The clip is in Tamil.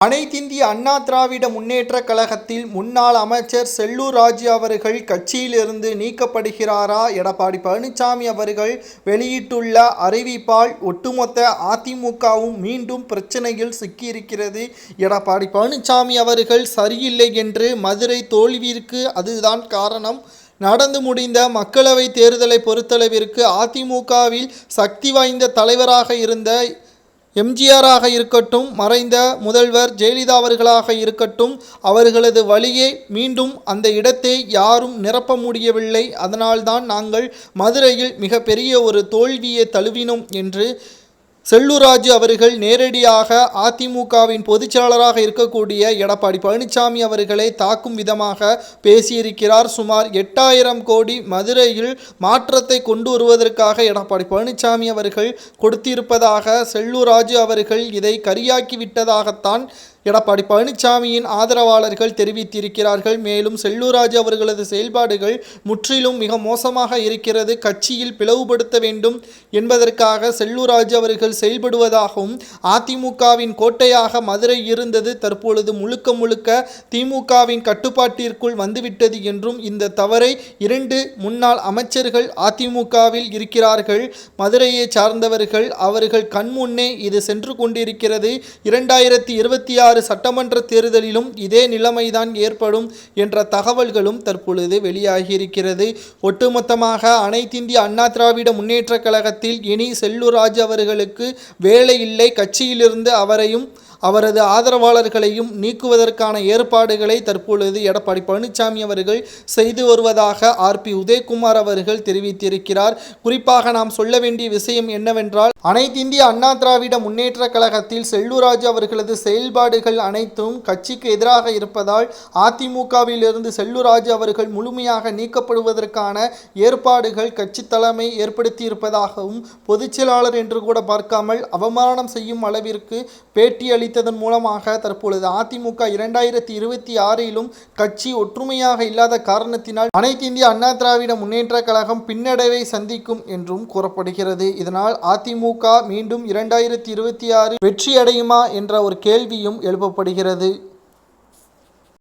அனைத்திந்திய அண்ணா திராவிட முன்னேற்றக் கழகத்தில் முன்னாள் அமைச்சர் செல்லூர் ராஜு அவர்கள் கட்சியிலிருந்து நீக்கப்படுகிறாரா? எடப்பாடி பழனிசாமி அவர்கள் வெளியிட்டுள்ள அறிவிப்பால் ஒட்டுமொத்த அதிமுகவும் மீண்டும் பிரச்சனையில் சிக்கியிருக்கிறது. எடப்பாடி பழனிசாமி அவர்கள் சரியில்லை என்று மதுரை தோல்விற்கு அதுதான் காரணம். நடந்து முடிந்த மக்களவைத் தேர்தலை பொறுத்தளவிற்கு அதிமுகவில் சக்தி வாய்ந்த தலைவராக இருந்த எம்ஜிஆராக இருக்கட்டும், மறைந்த முதல்வர் ஜெயலலிதா அவர்களாக இருக்கட்டும், அவர்களது வழியே மீண்டும் அந்த இடத்தை யாரும் நிரப்ப முடியவில்லை. அதனால்தான் நாங்கள் மதுரையில் மிகப்பெரிய ஒரு தோல்வியை தழுவினோம் என்று செல்லூர் ராஜு அவர்கள் நேரடியாக அதிமுகவின் பொதுச்செயலாளராக இருக்கக்கூடிய எடப்பாடி பழனிசாமி அவர்களை தாக்கும் விதமாக பேசியிருக்கிறார். சுமார் 8000 கோடி மதுரையில் மாற்றத்தை கொண்டு வருவதற்காக எடப்பாடி பழனிசாமி அவர்கள் கொடுத்திருப்பதாக செல்லூர் ராஜு அவர்கள் இதை கரியாக்கி விட்டதாகத்தான் எடப்பாடி பழனிசாமியின் ஆதரவாளர்கள் தெரிவித்திருக்கிறார்கள். மேலும் செல்லூர் ராஜு அவர்களது செயல்பாடுகள் முற்றிலும் மிக மோசமாக இருக்கிறது, கட்சியில் பிளவுபடுத்த வேண்டும் என்பதற்காக செல்லூர் ராஜு அவர்கள் செயல்படுவதாகவும், அதிமுகவின் கோட்டையாக மதுரை இருந்தது தற்பொழுது முழுக்க முழுக்க திமுகவின் கட்டுப்பாட்டிற்குள் வந்துவிட்டது என்றும், இந்த தவறை 2 முன்னாள் அமைச்சர்கள் அதிமுகவில் இருக்கிறார்கள், மதுரையை சார்ந்தவர்கள், அவர்கள் கண்முன்னே இது சென்று கொண்டிருக்கிறது. 2026 சட்டமன்ற தேர்தலிலும் இதே நிலைமைதான் ஏற்படும் என்ற தகவல்களும் தற்பொழுது வெளியாகியிருக்கிறது. ஒட்டுமொத்தமாக அனைத்திந்திய அண்ணா திராவிட முன்னேற்றக் கழகத்தில் இனி செல்லூர் ராஜு அவர்களுக்கு வேலை இல்லை. கட்சியிலிருந்து அவரையும் அவரது ஆதரவாளர்களையும் நீக்குவதற்கான ஏற்பாடுகளை தற்பொழுது எடப்பாடி பழனிசாமி அவர்கள் செய்து வருவதாக ஆர்பி உதயகுமார் அவர்கள் தெரிவித்திருக்கிறார். குறிப்பாக நாம் சொல்ல வேண்டிய விஷயம் என்னவென்றால், அனைத்திந்திய அண்ணா திராவிட முன்னேற்ற கழகத்தில் செல்லூர் ராஜு அவர்களது செயல்பாடுகள் அனைத்தும் கட்சிக்கு எதிராக இருப்பதால் அதிமுகவில் இருந்து செல்லூர் ராஜு அவர்கள் முழுமையாக நீக்கப்படுவதற்கான ஏற்பாடுகள் கட்சி தலைமை ஏற்படுத்தியிருப்பதாகவும், பொதுச்செயலாளர் என்று கூட பார்க்காமல் அவமானம் செய்யும் அளவிற்கு பேட்டி அளித்ததன் மூலமாக தற்பொழுது அதிமுக 2026லும் கட்சி ஒற்றுமையாக இல்லாத காரணத்தினால் அனைத்திந்திய அண்ணா திராவிட முன்னேற்ற கழகம் பின்னடைவை சந்திக்கும் என்றும் கூறப்படுகிறது. இதனால் அதிமுக மீண்டும் 2026 வெற்றியடையுமா என்ற ஒரு கேள்வியும் எழுப்பப்படுகிறது.